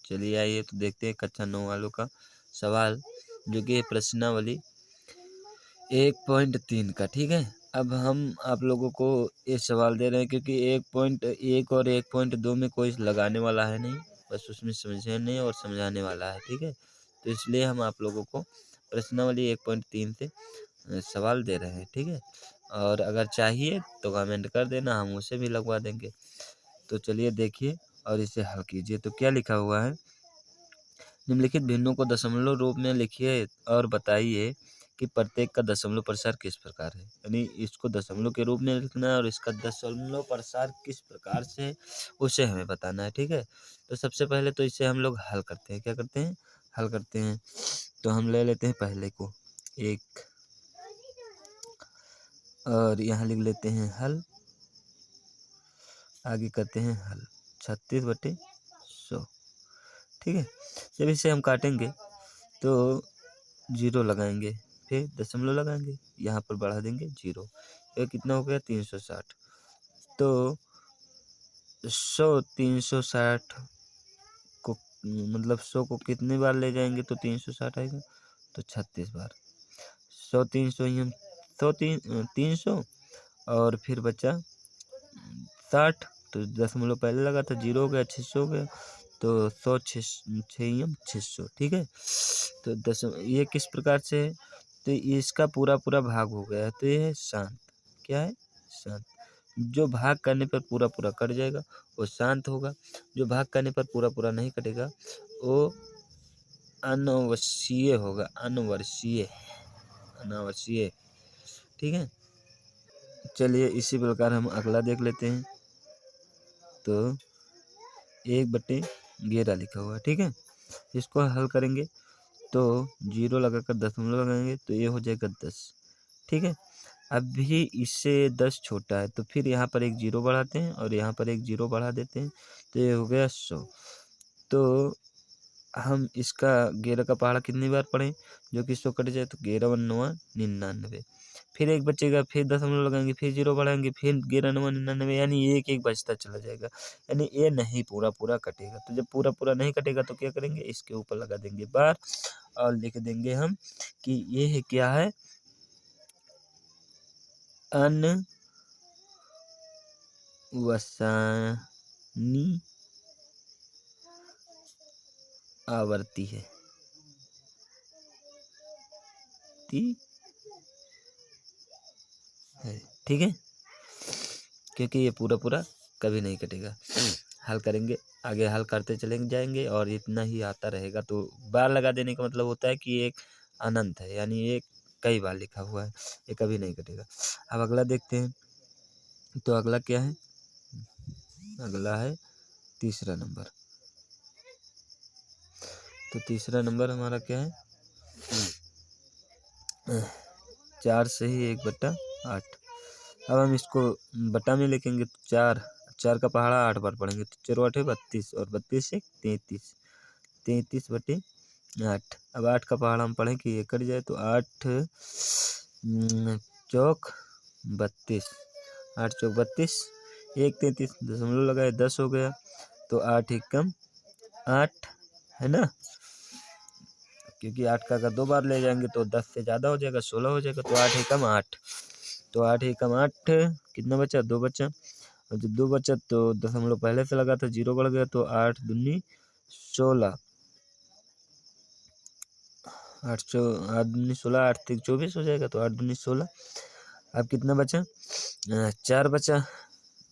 चलिए आइए तो देखते हैं कक्षा 9 वालों का सवाल, जो कि है प्रश्नावली 1.3 का। ठीक है, अब हम आप लोगों को ये सवाल दे रहे हैं क्योंकि 1.1 और 1.2 में कोई लगाने वाला है नहीं, बस उसमें समझने और समझाने वाला है। ठीक है, तो इसलिए हम आप लोगों को प्रश्नावली 1.3 से सवाल दे रहे हैं। ठीक है, और अगर चाहिए तो कमेंट कर देना, हम उसे भी लगवा देंगे। तो चलिए देखिए और इसे हल कीजिए। तो क्या लिखा हुआ है, निम्नलिखित भिन्नों को दशमलव रूप में लिखिए और बताइए कि प्रत्येक का दशमलव प्रसार किस प्रकार है। यानी इसको दशमलव के रूप में लिखना है और इसका दशमलव प्रसार किस प्रकार से है उसे हमें बताना है। ठीक है, तो सबसे पहले तो इसे हम लोग हल करते हैं। क्या करते हैं, हल करते हैं। तो हम ले लेते हैं पहले को 1 और यहाँ लिख लेते हैं हल, आगे करते हैं हल 36/100। ठीक है, जब इसे हम काटेंगे तो 0 लगाएंगे, फिर दशमलव लगाएंगे, यहाँ पर बढ़ा देंगे 0। ये कितना हो गया 360। तो 360 को मतलब 100 को कितनी बार ले जाएंगे तो 360 आएगा, तो 36 बार। 100 300 ही हम 300 और फिर बचा 60, तो दशमलव पहले लगा था 0 हो गया, 600 हो गया, तो 100 600। ठीक है, तो ये किस प्रकार से है, तो इसका पूरा पूरा भाग हो गया है, तो ये है शांत। क्या है, शांत। जो भाग करने पर पूरा पूरा कट जाएगा वो शांत होगा, जो भाग करने पर पूरा पूरा नहीं कटेगा वो अनावश्यक होगा, अनावश्यक। ठीक है, चलिए इसी प्रकार हम अगला देख लेते हैं। तो 1/11 लिखा हुआ है। ठीक है, इसको हल करेंगे तो 0 लगाकर दशमलव लगाएंगे तो ये हो जाएगा 10। ठीक है, अभी इससे 10 छोटा है तो फिर यहाँ पर एक 0 बढ़ाते हैं और यहाँ पर एक 0 बढ़ा देते हैं, तो ये हो गया 100। तो हम इसका 11 का पहाड़ा कितनी बार पढ़ें जो कि 100 कट जाए, तो 11 9 99। फिर एक बचेगा, फिर दशमलव लगाएंगे, फिर 0 बढ़ाएंगे, फिर 11 9 99, यानी एक एक बचता चला जाएगा, यानी ये नहीं पूरा पूरा कटेगा। तो जब पूरा पूरा नहीं कटेगा तो क्या करेंगे, इसके ऊपर लगा देंगे बार और लिख देंगे हम कि ये है क्या है, अनवसानी आवर्ती है। ठीक है, क्योंकि ये पूरा पूरा कभी नहीं कटेगा। हल करेंगे, आगे हल करते चले जाएंगे और इतना ही आता रहेगा। तो बार लगा देने का मतलब होता है कि एक अनंत है, यानी ये कई बार लिखा हुआ है, ये कभी नहीं कटेगा। अब अगला देखते हैं। तो अगला क्या है, अगला है तीसरा नंबर। तो तीसरा नंबर हमारा क्या है, 4 से ही 1/8। अब हम इसको बटा में लिखेंगे तो 4 का पहाड़ा 8 बार पढ़ेंगे तो 4 8 32 और 32 से 33, 33/8। अब 8 का पहाड़ा हम पढ़ें कि ये कट जाए तो 8 चौक 32, 8 चौक 32, 1 33 दशमलव लगाए 10 हो गया, तो 8 एकम 8 है ना, क्योंकि 8 का अगर 2 बार ले जाएंगे तो 10 से ज़्यादा हो जाएगा, 16 हो जाएगा, तो 8 एकम 8। तो 8 एकम 8 कितना बचा, 2 बचा, और जब 2 बचा तो दशमलव पहले से लगा था 0 बढ़ गया, तो 8 दूनी 16, 8 दूनी 16, 8 3 24 हो जाएगा, तो 8 दूनी 16। अब कितना बचा, 4 बचा,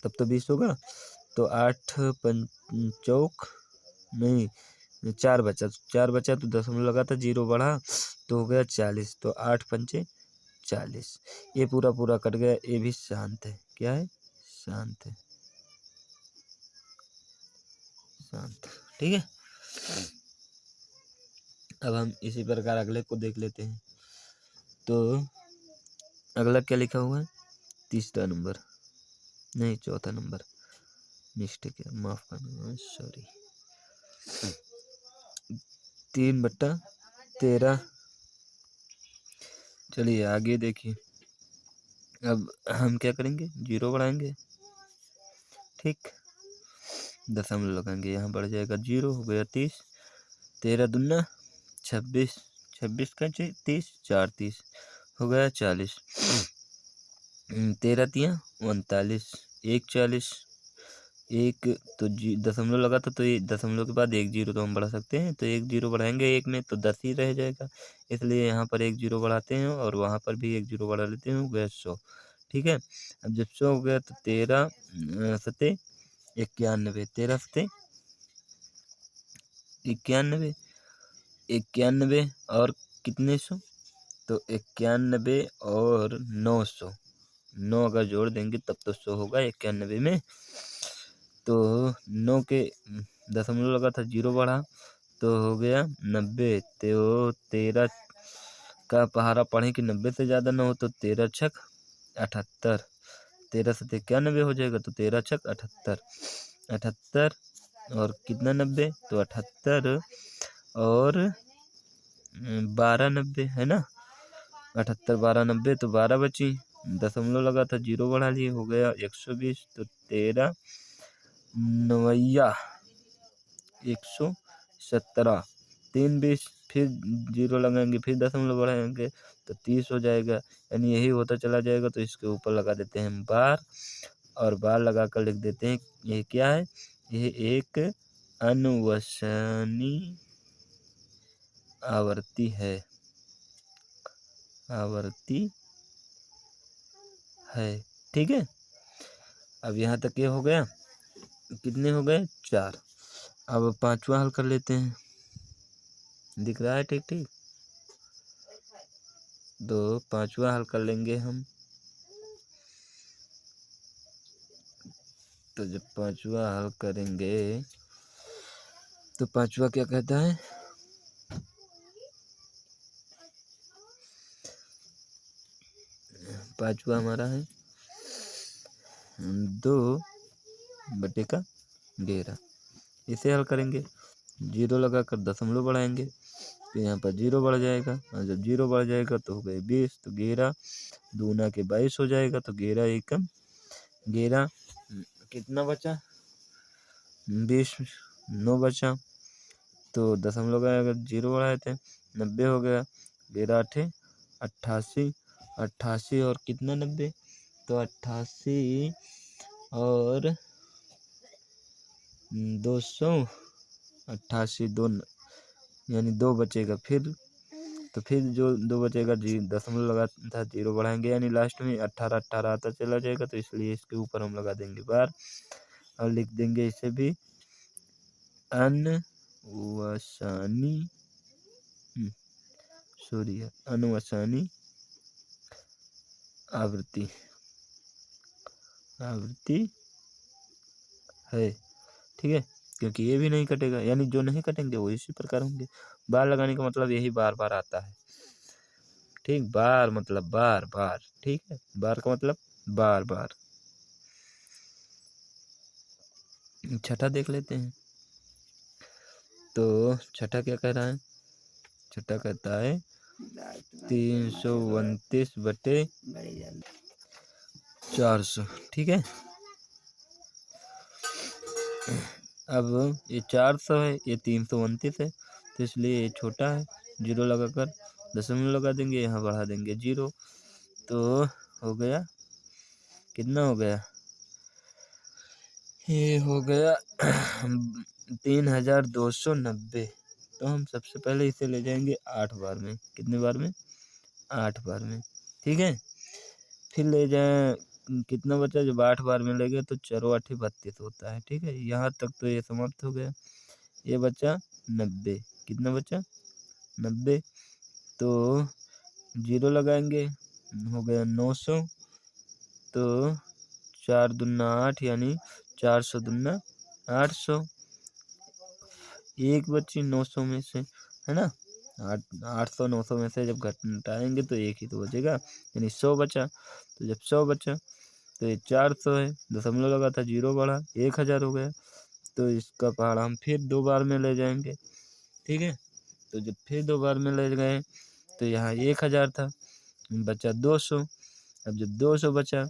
तब तो 20 होगा, तो 8 पंचौक नहीं 4 बचा, 4 बचा तो दशमलव लगा था 0 बढ़ा तो हो गया 40, तो 8 पंचे 40। ये पूरा पूरा कट गया, ये भी शांत है। क्या है, शांत है, शांत। ठीक है, अब हम इसी प्रकार अगले को देख लेते हैं। तो अगला क्या लिखा हुआ है, तीसरा नंबर नहीं चौथा नंबर, मिस्टेक है, माफ करना, सॉरी। 3/13। चलिए आगे देखिए। अब हम क्या करेंगे, 0 बढ़ाएंगे। ठीक, दशमलव लगाएंगे, यहाँ बढ़ जाएगा 0, हो गया 30, 13 दूना 26, 26 का 30, 4 30, हो गया 40, 13 तियाँ 39, 1 40, एक तो दशमलव लगा था, तो ये दशमलव के बाद 1 0 तो हम बढ़ा सकते हैं, तो 1 0 बढ़ाएंगे एक में तो 10 ही रह जाएगा, इसलिए यहाँ पर 1 0 बढ़ाते हैं और वहाँ पर भी 1 0 बढ़ा लेते हैं, हो गया 100। ठीक है, अब जब 100 हो गया तो 13 सते 91, 13 सते 91, 91 और कितने 100, तो 91 और 900, 9 अगर जोड़ देंगे तब तो 100 होगा 91 में। तो 9 के दशमलव लगा था 0 बढ़ा तो हो गया 90, तो 13 का पहाड़ा पढ़ें कि 90 से ज़्यादा ना हो, तो 13 छक 78, 13 से 91 हो जाएगा, तो 13 छक 78, 78 और कितना 90, तो 78 और 12 90 है ना, 78 12 90, तो 12 बची, दशमलव लगा था 0 बढ़ा लिए, हो गया 120, तो 13 9 117, 3 20, फिर 0 लगाएंगे, फिर दशमलव बढ़ाएंगे तो 30 हो जाएगा, यानी यही होता चला जाएगा। तो इसके ऊपर लगा देते हैं बार, और बार लगा कर लिख देते हैं ये क्या है, ये एक अनुवसनी आवर्ती है, आवर्ती है। ठीक है, अब यहाँ तक ये हो गया, कितने हो गए 4। अब पांचवा हल कर लेते हैं, दिख रहा है ठीक ठीक, तो पांचवा हल कर लेंगे हम। तो जब पांचवा हल करेंगे तो पांचवा क्या कहता है, पांचवा हमारा है 2/11, इसे हल करेंगे, 0 लगाकर दशमलव बढ़ाएंगे, तो यहाँ पर 0 बढ़ जाएगा, और जब 0 बढ़ जाएगा तो हो गए 20, तो 11 दूना के 22 हो जाएगा, तो 11 एकम 11, कितना बचा 20, 9 बचा, तो दशमलव का अगर 0 बढ़ाए थे 90 हो गया, 11 8 88, 88 और कितना 90, तो 88 और 200, 88 2, यानी 2 बचेगा, फिर जो 2 बचेगा दशमलव लगा था 0 बढ़ाएंगे, यानी लास्ट में 18 18 आता चला जाएगा, तो इसलिए इसके ऊपर हम लगा देंगे बार और लिख देंगे इसे भी अनुवसानी आवृत्ति है। ठीक है, क्योंकि ये भी नहीं कटेगा, यानी जो नहीं कटेंगे वो इसी प्रकार होंगे। बार लगाने का मतलब यही बार बार आता है। ठीक, बार मतलब बार बार, ठीक है, बार का मतलब बार बार। छठा देख लेते हैं, तो छठा क्या कह रहा है, छठा कहता है 329/400। ठीक है, अब ये 400 है, ये 329 है, तो इसलिए ये छोटा है, 0 लगाकर दशमलव लगा देंगे, यहाँ बढ़ा देंगे 0, तो हो गया कितना हो गया, ये हो गया 3290। तो हम सबसे पहले इसे ले जाएंगे 8 बार में, कितने बार में 8 बार में। ठीक है, फिर ले जाए, कितना बचा, जब 8 बार में ले गए तो 4 8 32 होता है। ठीक है, यहाँ तक तो ये समाप्त हो गया, ये बचा 90, कितना बचा 90, तो 0 लगाएंगे, हो गया 900, तो 4 दूना 8, यानी 400 दूना 800, एक बची 900 में से, है ना, 800 900 में से जब घटाएंगे तो एक ही तो बचेगा, यानी 100 बचा। तो जब 100 बचा तो ये 400 है, दशमलव लगा था 0 बढ़ा 1000 हो गया, तो इसका पहाड़ा हम फिर 2 बार में ले जाएंगे। ठीक है, तो जब फिर 2 बार में ले गए तो यहाँ 1000 था, बचा 200। अब जब 200 बचा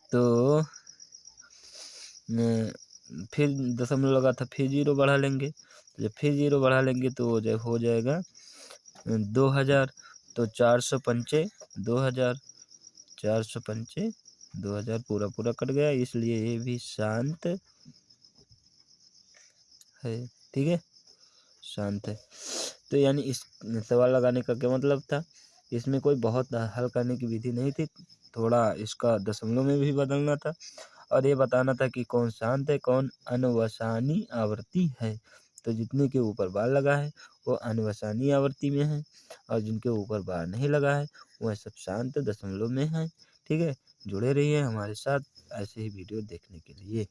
तो फिर दशमलव लगा था, फिर जीरो बढ़ा लेंगे, तो जब फिर जीरो बढ़ा लेंगे तो हो जाएगा 2000। तो 405 2000, 405 2000 पूरा पूरा कट गया, इसलिए ये भी शांत है। ठीक है, शांत है। तो यानी इस सवाल लगाने का क्या मतलब था, इसमें कोई बहुत हल करने की विधि नहीं थी, थोड़ा इसका दशमलव में भी बदलना था और ये बताना था कि कौन शांत है, कौन अनवसानी आवर्ती है। तो जितने के ऊपर बार लगा है वो अनवसानी आवर्ती में है और जिनके ऊपर बार नहीं लगा है वह सब शांत दशमलव में है। ठीक है, जुड़े रहिए हमारे साथ ऐसे ही वीडियो देखने के लिए।